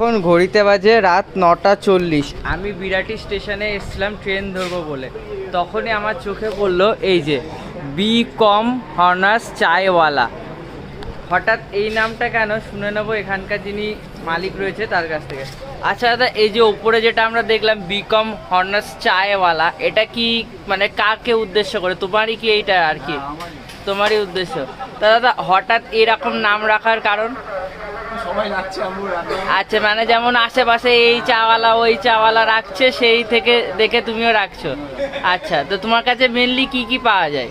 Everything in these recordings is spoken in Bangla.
এখন ঘড়িতে বাজে রাত 9:40। আমি বিরাটি স্টেশনে এসেছিলাম ট্রেন ধরবো বলে, তখনই আমার চোখে পড়লো এই যে বি.কম হনার্স চায়ওয়ালা। হঠাৎ এই নামটা কেন শুনে নেবো এখানকার যিনি মালিক রয়েছে তার কাছ থেকে। আচ্ছা দাদা, এই যে ওপরে যেটা আমরা দেখলাম বি.কম হনার্স চায়ওয়ালা, এটা কি মানে কাকে উদ্দেশ্য করে? তোমারই কি এইটা আর কি? তোমারই উদ্দেশ্য। তা দাদা হঠাৎ এরকম নাম রাখার কারণ? আচ্ছা, মানে যেমন আশেপাশে এই চাওয়ালা ওই চাওয়ালা রাখছে, সেই থেকে দেখে তুমিও রাখছো। আচ্ছা, তো তোমার কাছে মেনলি কি কি পাওয়া যায়?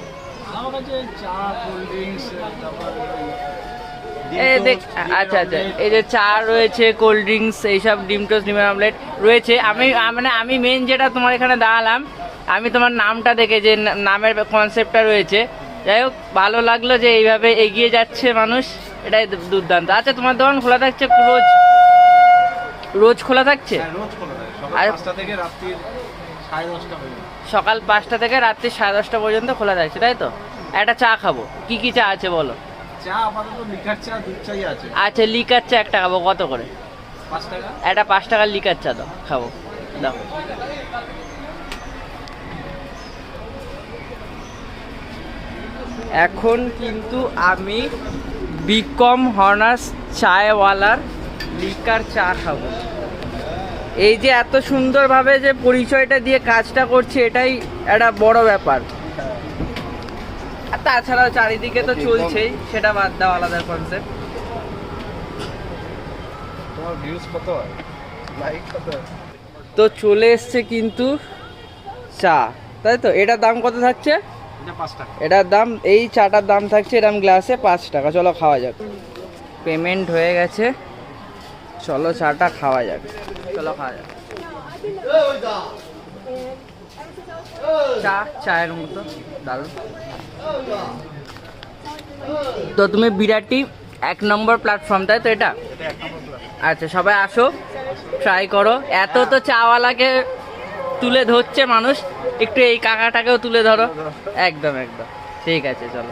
আচ্ছা আচ্ছা, এই যে চা রয়েছে, কোল্ড ড্রিঙ্কস, এইসব, ডিম টোস্ট, ডিমের অমলেট রয়েছে। আমি মেন যেটা তোমার এখানে দাঁড়ালাম, আমি তোমার নামটা দেখে যে নামের কনসেপ্টটা রয়েছে, যাই হোক ভালো লাগলো যে এইভাবে এগিয়ে যাচ্ছে মানুষ, এটাই দুর্দান্ত। আচ্ছা, তোমার দোকান খোলা থাকছে রোজ? রোজ খোলা থাকছে? সকাল 5টা থেকে রাত্রি 10:30 পর্যন্ত খোলা থাকছে, তাই তো? একটা চা খাবো, কি কি চা আছে বলো? আচ্ছা, লিকার চা একটা খাবো, কত করে? 5 টাকা। একটা 5 টাকার লিকার চা দাও, খাবো, দাও। এখন কিন্তু আমি বি.কম হনার্স চায়ওয়ালার লিকার চা খাবো। এই যে এত সুন্দরভাবে যে পরিচয়টা দিয়ে কাজটা করছে, এটাই একটা বড় ব্যাপার। আর তাছাড়াও চারিদিকে তো চলছেই, সেটা বাদ দাও, আলাদা কনসেপ্ট। তোমার ভিউজ কত হয়, লাইক কত? তো চলে এসছে কিন্তু চা, তাই তো? এটার দাম কত থাকছে? এটা 5 টাকা। এটার দাম, এই চাটার দাম থাকছে এরকম গ্লাসে 5 টাকা। চলো খাওয়া যাক। পেমেন্ট হয়ে গেছে, চলো চাটা খাওয়া যাক। চলো খাওয়া যাক। চা চায়ের মতো দারুণ। তো তুমি বিরাটি 1 নম্বর প্ল্যাটফর্ম, তাই তো এটা? আচ্ছা, সবাই আসো, ট্রাই করো। এত তো চাওয়ালাকে তুলে ধরছে মানুষ, একটু এই কাকাটাকেও তুলে ধরো। একদম একদম, ঠিক আছে, চলো।